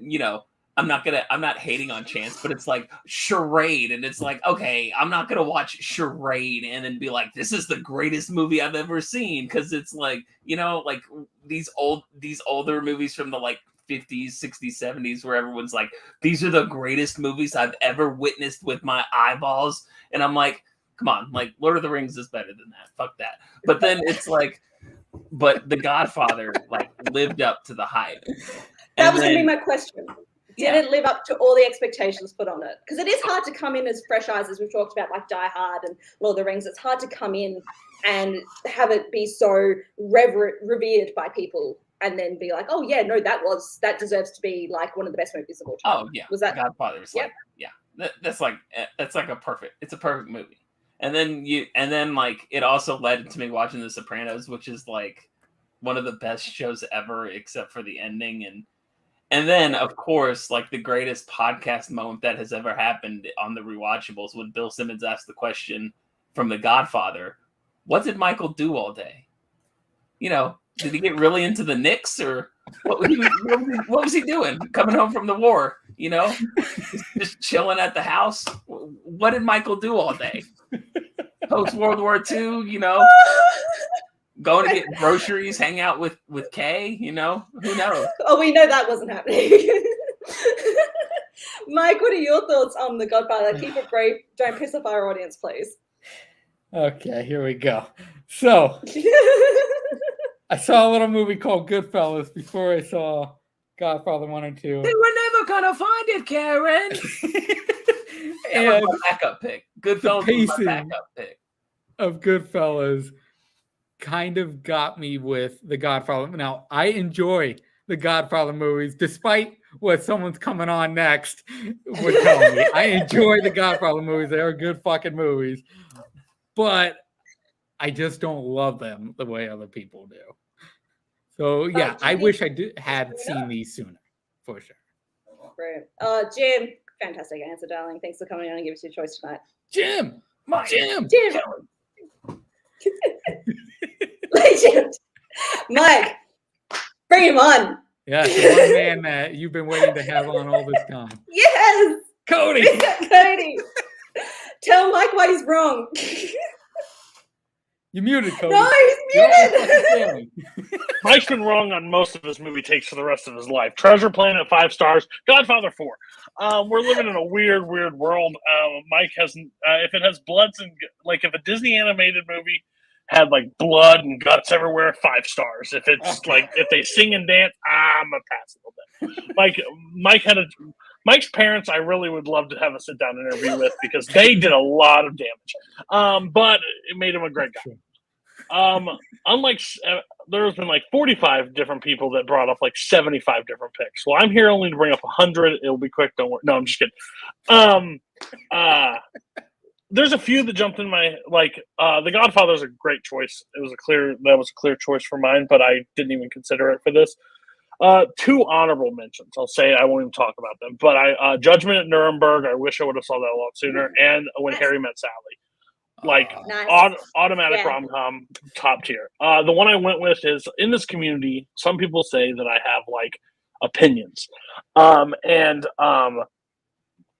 Speaker 12: you know. I'm not hating on Chance, but it's like Charade, and it's like, okay, I'm not gonna watch Charade and then be like, this is the greatest movie I've ever seen, because it's like, you know, like these older movies from the like 50s, 60s, 70s, where everyone's like, these are the greatest movies I've ever witnessed with my eyeballs, and I'm like, come on, like Lord of the Rings is better than that. Fuck that. But then it's like, but The Godfather like lived up to the hype.
Speaker 3: That was gonna be my question. Did it live up to all the expectations put on it? Because it is hard to come in as fresh eyes, as we've talked about, like Die Hard and Lord of the Rings. It's hard to come in and have it be so revered by people, and then be like, oh yeah, no, that deserves to be like one of the best movies of all time.
Speaker 12: Oh yeah,
Speaker 3: was that
Speaker 12: Godfather? Like, yeah, that's like a perfect movie. And then like it also led to me watching The Sopranos, which is like one of the best shows ever, except for the ending. And then, of course, like the greatest podcast moment that has ever happened on the Rewatchables when Bill Simmons asked the question from The Godfather, what did Michael do all day? You know, did he get really into the Knicks, or what was he doing coming home from the war? You know, just chilling at the house. What did Michael do all day? Post World War II, you know, going to get groceries, hang out with Kay, you know, who knows?
Speaker 3: Oh, we know that wasn't happening. Mike, what are your thoughts on The Godfather? Keep it brief. Don't piss off our audience, please.
Speaker 4: Okay, here we go. So, I saw a little movie called Goodfellas before I saw Godfather 1 and 2.
Speaker 12: They were never gonna find it, Karen. That was my backup pick. Goodfellas was my backup pick.
Speaker 4: Of Goodfellas kind of got me with The Godfather. Now, I enjoy the Godfather movies, despite what someone's coming on next would tell me. I enjoy the Godfather movies. They are good fucking movies. But I just don't love them the way other people do. So, yeah, I wish I had seen these sooner, for sure.
Speaker 3: Great. Jim, fantastic answer, darling. Thanks for coming on and giving us your choice tonight.
Speaker 4: Jim! Jim!
Speaker 3: Legend! Mike, bring him on.
Speaker 4: Yeah, the one man that you've been waiting to have on all this time.
Speaker 3: Yes!
Speaker 4: Cody!
Speaker 3: Cody! Tell Mike why he's wrong.
Speaker 4: You muted, Cody.
Speaker 3: No, he's muted.
Speaker 13: Mike's been wrong on most of his movie takes for the rest of his life. Treasure Planet, 5 stars. Godfather 4. We're living in a weird world. Mike hasn't. If it has bloods and like if a Disney animated movie had like blood and guts everywhere, 5 stars. If it's like if they sing and dance, I'm a pass a little bit. Mike's parents, I really would love to have a sit down interview with because they did a lot of damage. But it made him a great guy. Unlike there's been like 45 different people that brought up like 75 different picks. Well, I'm here only to bring up 100. It'll be quick. Don't worry. No, I'm just kidding. There's a few that jumped in my The Godfather is a great choice. That was a clear choice for mine, but I didn't even consider it for this. 2 honorable mentions. I'll say I won't even talk about them. But Judgment at Nuremberg. I wish I would have saw that a lot sooner. And When Harry Met Sally. Automatic rom-com, top tier. The one I went with is in this community. Some people say that I have like opinions, and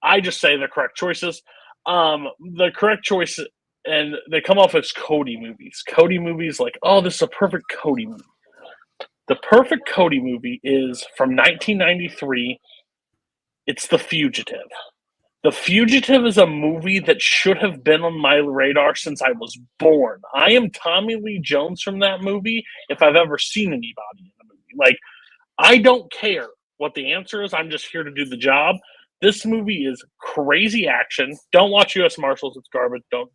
Speaker 13: I just say the correct choices. The correct choice, and they come off as Cody movies. Cody movies, like, oh, this is a perfect Cody movie. The perfect Cody movie is from 1993. It's The Fugitive. The Fugitive is a movie that should have been on my radar since I was born. I am Tommy Lee Jones from that movie if I've ever seen anybody in the movie. Like, I don't care what the answer is. I'm just here to do the job. This movie is crazy action. Don't watch U.S. Marshals. It's garbage. Don't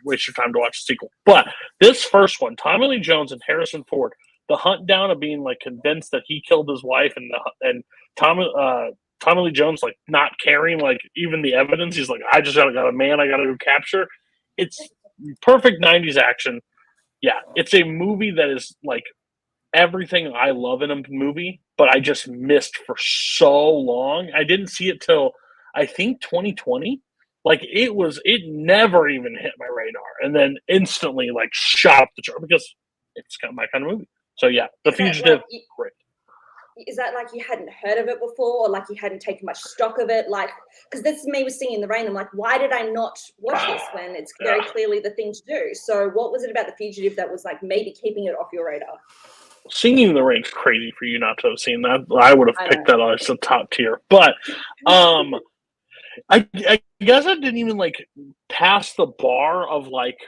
Speaker 13: waste your time to watch the sequel. But this first one, Tommy Lee Jones and Harrison Ford, the hunt down of being like convinced that he killed his wife, and Tommy Lee Jones like not caring like even the evidence. He's like, I just got a man I got to go capture. It's perfect 90s action. Yeah, it's a movie that is like everything I love in a movie, but I just missed for so long. I didn't see it till I think 2020. Like it never even hit my radar, and then instantly like shot up the chart because it's kind of my kind of movie. So yeah, The Fugitive, great.
Speaker 3: Is that like you hadn't heard of it before, or like you hadn't taken much stock of it? Like, because that's me with Singing in the Rain. I'm like, why did I not watch this when it's very clearly the thing to do? So what was it about The Fugitive that was like maybe keeping it off your radar?
Speaker 13: Singing in the Rain's crazy for you not to have seen that. I would have picked that as a top tier. But I guess I didn't even like pass the bar of like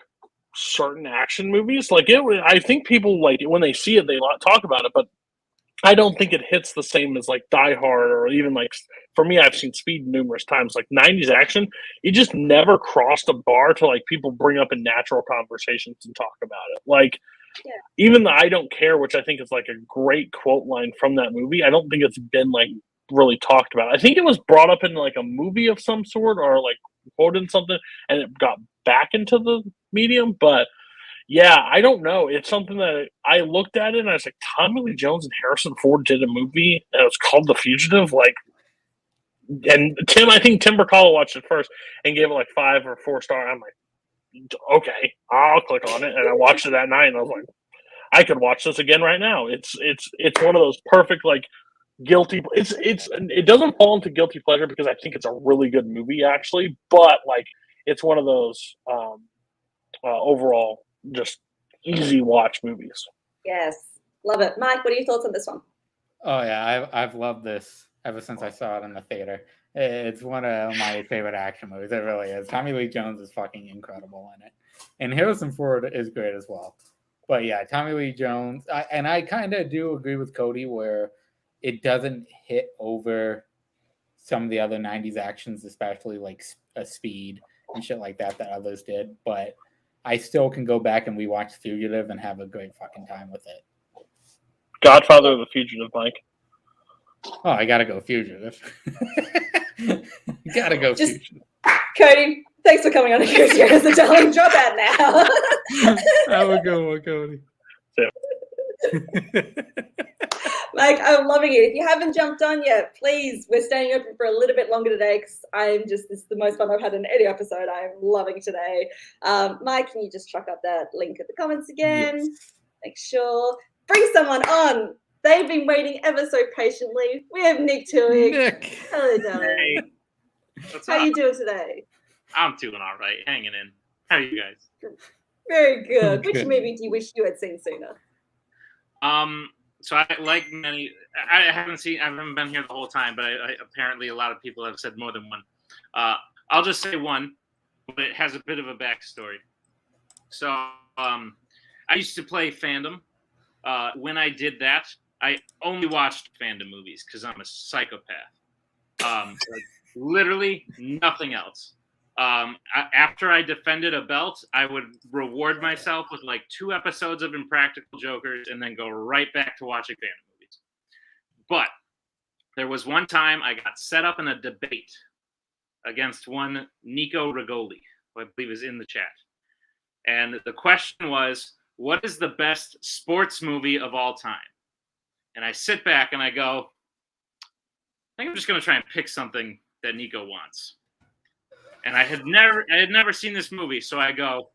Speaker 13: certain action movies. Like I think people like when they see it, they talk about it, but I don't think it hits the same as like Die Hard or even like for me, I've seen Speed numerous times. Like 90s action, it just never crossed a bar to like people bring up in natural conversations and talk about it. Like even the I don't care, which I think is like a great quote line from that movie. I don't think it's been like really talked about. I think it was brought up in like a movie of some sort or like quoted in something and it got back into the medium, but yeah, I don't know. It's something that I looked at it and I was like, Tommy Lee Jones and Harrison Ford did a movie and it was called The Fugitive. Like, and I think Tim Bercala watched it first and gave it like 5 or 4 star. I'm like, okay, I'll click on it, and I watched it that night, and I was like, I could watch this again right now. It's one of those perfect like guilty. It doesn't fall into guilty pleasure because I think it's a really good movie actually, but like it's one of those overall just easy watch movies.
Speaker 3: Yes, love it. Mike, what are your thoughts on this one?
Speaker 4: Oh yeah, I've loved this ever since I saw it in the theater. It's one of my favorite action movies. It really is. Tommy Lee Jones is fucking incredible in it, and Harrison Ford is great as well. But yeah, Tommy Lee Jones, I kind of do agree with Cody where it doesn't hit over some of the other 90s actions, especially like Speed and shit like that others did. But I still can go back and rewatch Fugitive and have a great fucking time with it.
Speaker 13: Godfather or The Fugitive, Mike?
Speaker 4: Oh, I gotta go Fugitive. Gotta go Fugitive.
Speaker 3: Cody, thanks for coming on Here's Your Answer, darling. Drop out now.
Speaker 4: Have a good one, Cody.
Speaker 3: Mike, I'm loving it. If you haven't jumped on yet, please, we're staying open for a little bit longer today because this is the most fun I've had in any episode. I'm loving today. Mike, can you just chuck up that link in the comments again? Yes. Make sure. Bring someone on. They've been waiting ever so patiently. We have Nick Tewig.
Speaker 14: Nick.
Speaker 3: Hello, darling.
Speaker 14: Hey.
Speaker 3: How are you doing today?
Speaker 14: I'm doing all right. Hanging in. How are you guys?
Speaker 3: Very good. Which
Speaker 14: Good.
Speaker 3: movie do you wish you had seen sooner?
Speaker 14: So I like many. I haven't been here the whole time, but I apparently a lot of people have said more than one. I'll just say one, but it has a bit of a backstory. So I used to play fandom. When I did that, I only watched fandom movies because I'm a psychopath. Like, literally nothing else. After I defended a belt, I would reward myself with like 2 episodes of Impractical Jokers and then go right back to watching fandom movies. But there was one time I got set up in a debate against one Nico Rigoli, who I believe is in the chat. And the question was, what is the best sports movie of all time? And I sit back and I go, I think I'm just going to try and pick something that Nico wants. And I had never seen this movie, so I go,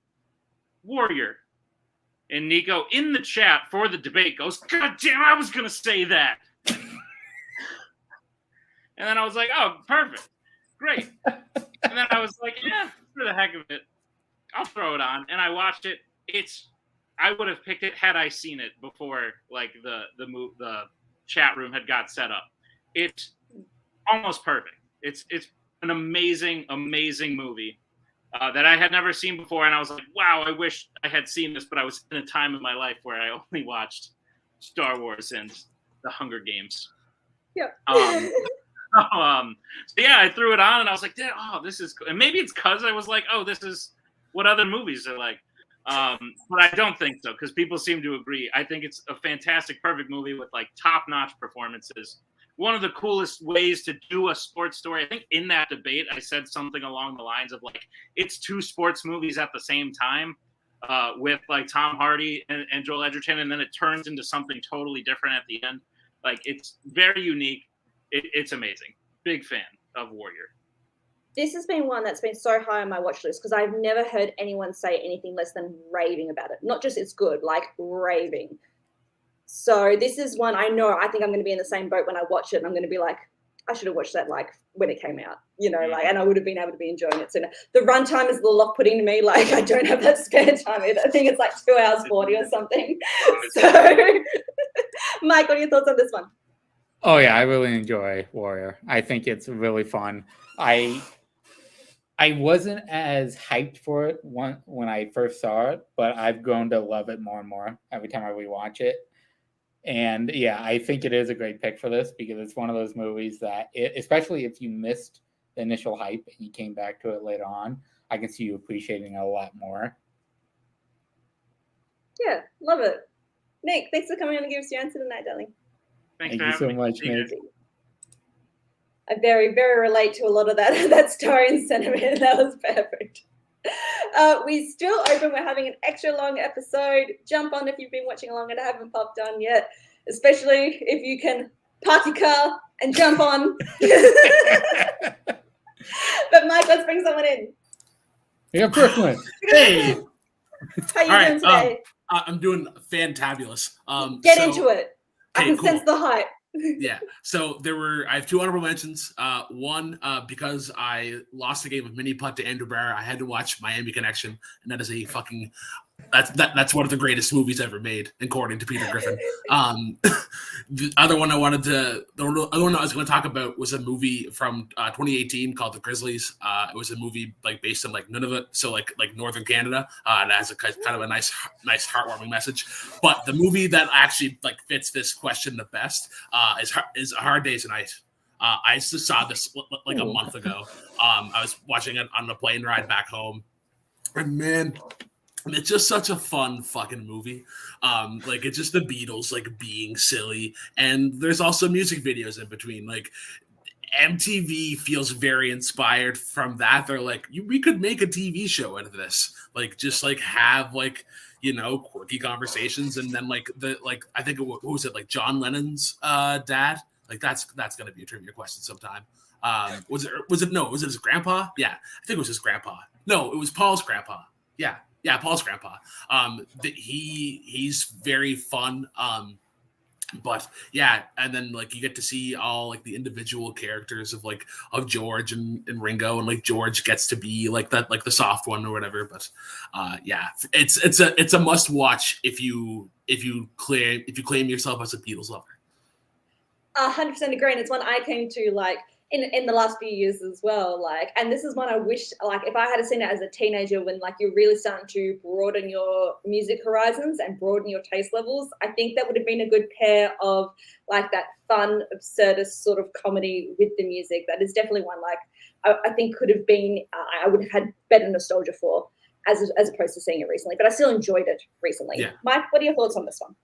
Speaker 14: Warrior. And Nico, in the chat for the debate, goes, God damn, I was going to say that. And then I was like, oh, perfect. Great. And then I was like, yeah, for the heck of it, I'll throw it on. And I watched it. I would have picked it had I seen it before, like, the chat room had got set up. It's almost perfect. It's an amazing, amazing movie that I had never seen before. And I was like, wow, I wish I had seen this, but I was in a time in my life where I only watched Star Wars and the Hunger Games.
Speaker 3: Yeah.
Speaker 14: So yeah, I threw it on and I was like, oh, this is cool. And maybe it's because I was like, oh, this is what other movies are like. But I don't think so, because people seem to agree. I think it's a fantastic, perfect movie with like top-notch performances. One of the coolest ways to do a sports story. I think in that debate, I said something along the lines of like, it's 2 sports movies at the same time with like Tom Hardy and Joel Edgerton, and then it turns into something totally different at the end. Like, it's very unique. It's amazing. Big fan of Warrior.
Speaker 3: This has been one that's been so high on my watch list because I've never heard anyone say anything less than raving about it. Not just it's good, like raving. So this is one I think I'm going to be in the same boat when I watch it, and I'm going to be like, I should have watched that like when it came out, like, and I would have been able to be enjoying it sooner. The runtime is a little off-putting to me. Like, I don't have that spare time either. I think it's like 2 hours 40 or something. So, Mike, what are your thoughts on this one?
Speaker 4: Oh yeah, I really enjoy Warrior. I think it's really fun. I wasn't as hyped for it when I first saw it, but I've grown to love it more and more every time I rewatch it. And yeah, I think it is a great pick for this because it's one of those movies that, especially if you missed the initial hype and you came back to it later on, I can see you appreciating it a lot more.
Speaker 3: Yeah, love it. Nick, thanks for coming on and giving us your answer tonight, darling.
Speaker 4: Thank you so much, Nick.
Speaker 3: I very, very relate to a lot of that story and sentiment. That was perfect. We're still open. We're having an extra long episode. Jump on if you've been watching along and haven't popped on yet, especially if you can park your car and jump on. But Mike, let's bring someone in.
Speaker 4: Yeah, Brooklyn.
Speaker 15: Hey.
Speaker 3: How you doing today?
Speaker 15: I'm doing fantabulous.
Speaker 3: Get into it. I
Speaker 15: Okay,
Speaker 3: can sense the hype.
Speaker 15: Yeah. So I have two honorable mentions. One, because I lost the game of mini putt to Andrew Barr, I had to watch Miami Connection, and that is a fucking that's one of the greatest movies ever made, according to Peter Griffin. The other one I was going to talk about was a movie from 2018 called The Grizzlies. It was a movie based in Nunavut, so northern Canada, and it has a kind of a nice heartwarming message. But the movie that actually fits this question the best is A Hard Day's Night. I just saw this a month ago. I was watching it on the plane ride back home, and man, it's just such a fun fucking movie. It's just the Beatles being silly, and there's also music videos in between. MTV feels very inspired from that. They're we could make a TV show out of this. Have quirky conversations, and then I think what was it, John Lennon's dad? That's gonna be a trivia question sometime. Was it his grandpa? Yeah, I think it was his grandpa. No, it was Paul's grandpa. Yeah, Paul's grandpa. He's very fun. But yeah, and then you get to see all the individual characters of George and Ringo, and George gets to be the soft one or whatever. But yeah, it's a must watch if you claim yourself as a Beatles lover.
Speaker 3: 100% agree, and it's one I came to in the last few years as well. And this is one I wish if I had seen it as a teenager, when you're really starting to broaden your music horizons and broaden your taste levels, I think that would have been a good pair of that fun, absurdist sort of comedy with the music. That is definitely one I think could have been I would have had better nostalgia for as opposed to seeing it recently. But I still enjoyed it recently. Yeah. Mike, what are your thoughts on this one?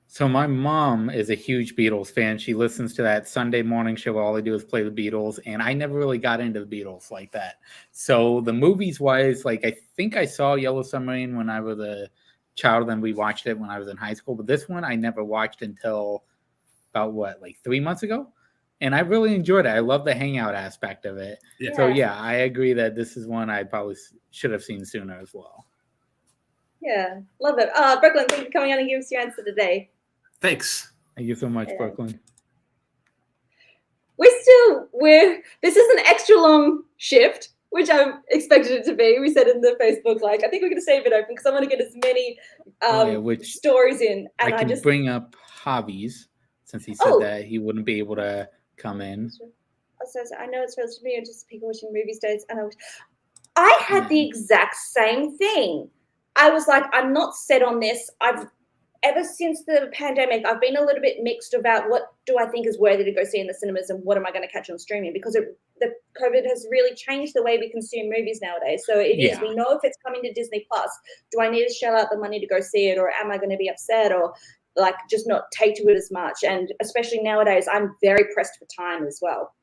Speaker 4: So my mom is a huge Beatles fan. She listens to that Sunday morning show where all they do is play the Beatles, and I never really got into the Beatles like that. So the movies wise, I think I saw Yellow Submarine when I was a child, and we watched it when I was in high school. But this one I never watched until about 3 months ago, and I really enjoyed it. I love the hangout aspect of it. Yeah. So yeah, I agree that this is one I probably should have seen sooner as well.
Speaker 3: Yeah, love it. Brooklyn, thank you for coming on and giving us your answer today.
Speaker 15: Thanks.
Speaker 4: Thank you so much, Brooklyn.
Speaker 3: This is an extra long shift, which I expected it to be. We said in the Facebook, I think we're going to save it open because I want to get as many stories in. And
Speaker 4: I can bring up Javi's, since he said that he wouldn't be able to come in.
Speaker 3: I know it's relative to me, just people watching movie dates, and I had the exact same thing. I was I'm not set on this. Ever since the pandemic, I've been a little bit mixed about what do I think is worthy to go see in the cinemas and what am I going to catch on streaming, because the COVID has really changed the way we consume movies nowadays. So it is, we know if it's coming to Disney Plus, do I need to shell out the money to go see it, or am I going to be upset or just not take to it as much? And especially nowadays, I'm very pressed for time as well.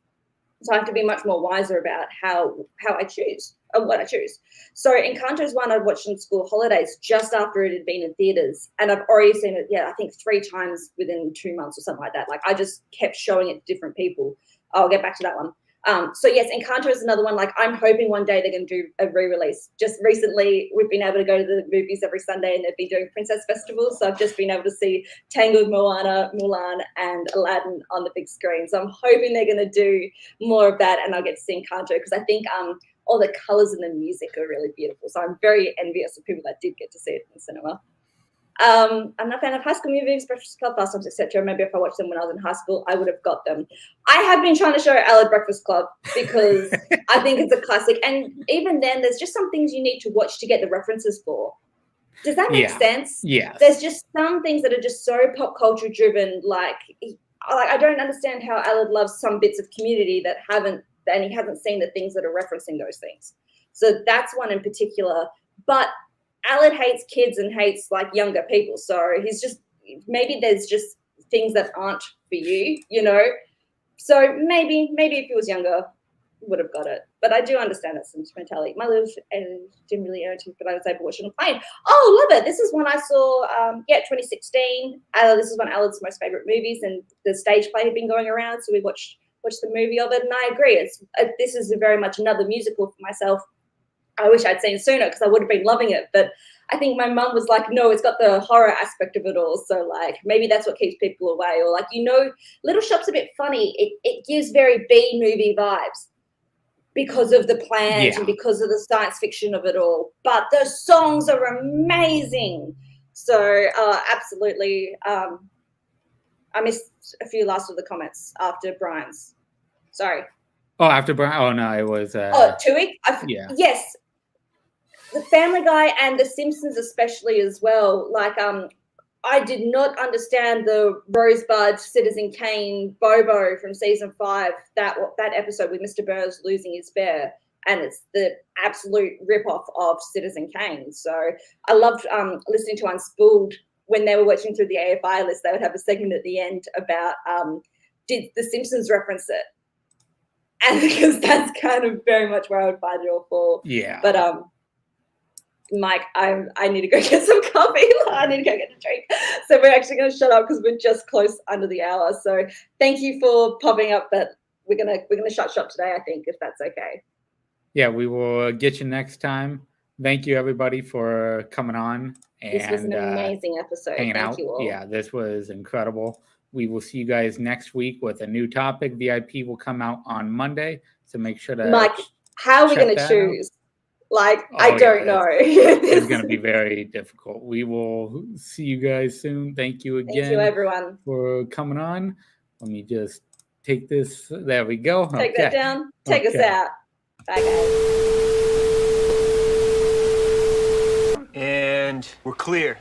Speaker 3: So I have to be much more wiser about how I choose, or what I choose. So Encanto is one I watched in school holidays just after it had been in theaters. And I've already seen it, I think 3 times within 2 months or something like that. I just kept showing it to different people. I'll get back to that one. So yes, Encanto is another one. I'm hoping one day they're going to do a re-release. Just recently, we've been able to go to the movies every Sunday, and they've been doing Princess Festivals. So I've just been able to see Tangled, Moana, Mulan, and Aladdin on the big screen. So I'm hoping they're going to do more of that, and I'll get to see Encanto, because I think all the colors and the music are really beautiful. So I'm very envious of people that did get to see it in the cinema. I'm not a fan of High School Movies, Breakfast Club, Fast Times, etc. Maybe if I watched them when I was in high school, I would have got them. I have been trying to show Ella Breakfast Club because I think it's a classic. And even then, there's just some things you need to watch to get the references for. Does that make sense?
Speaker 4: Yeah.
Speaker 3: There's just some things that are just so pop culture driven. I don't understand how Ella loves some bits of Community and he hasn't seen the things that are referencing those things. So that's one in particular. But Alad hates kids and hates younger people. So maybe there's just things that aren't for you, So maybe if he was younger, would have got it. But I do understand that sentimentality. My little didn't really own it, but I was able to watch it on plane. Oh, love it. This is one I saw, 2016. This is one of Alad's most favorite movies, and the stage play had been going around, so we watched the movie of it, and I agree. This is very much another musical for myself. I wish I'd seen sooner because I would have been loving it. But I think my mum was like, no, it's got the horror aspect of it all. So like maybe that's what keeps people away. Or like, Little Shop's a bit funny. It gives very B movie vibes because of the plans and because of the science fiction of it all. But the songs are amazing. So absolutely. I missed a few last of the comments after Brian's. Sorry.
Speaker 4: Oh, after Brian? Oh, no, it was...
Speaker 3: Tui?
Speaker 4: Yeah.
Speaker 3: Yes. The Family Guy and The Simpsons especially as well. Like, I did not understand the Rosebud, Citizen Kane, Bobo from season 5, that episode with Mr. Burns losing his bear. And it's the absolute rip-off of Citizen Kane. So I loved listening to Unspooled when they were watching through the AFI list. They would have a segment at the end about did The Simpsons reference it? And because that's kind of very much where I would find it all fall.
Speaker 4: Yeah.
Speaker 3: But Mike, I need to go get some coffee. I need to go get a drink. So we're actually going to shut up because we're just close under the hour. So thank you for popping up. But we're gonna shut shop today, I think, if that's okay.
Speaker 4: Yeah, we will get you next time. Thank you, everybody, for coming on. And,
Speaker 3: this was an amazing episode.
Speaker 4: Hanging
Speaker 3: Thank
Speaker 4: out.
Speaker 3: you all.
Speaker 4: Yeah, this was incredible. We will see you guys next week with a new topic. VIP will come out on Monday, so make sure to
Speaker 3: Mike, how are we going to choose? Like, I don't know.
Speaker 4: It's going to be very difficult. We will see you guys soon. Thank you again.
Speaker 3: Thank you, everyone,
Speaker 4: for coming on. Let me just take this. There we go.
Speaker 3: Take that down. Take us out. Bye, guys.
Speaker 16: And we're clear.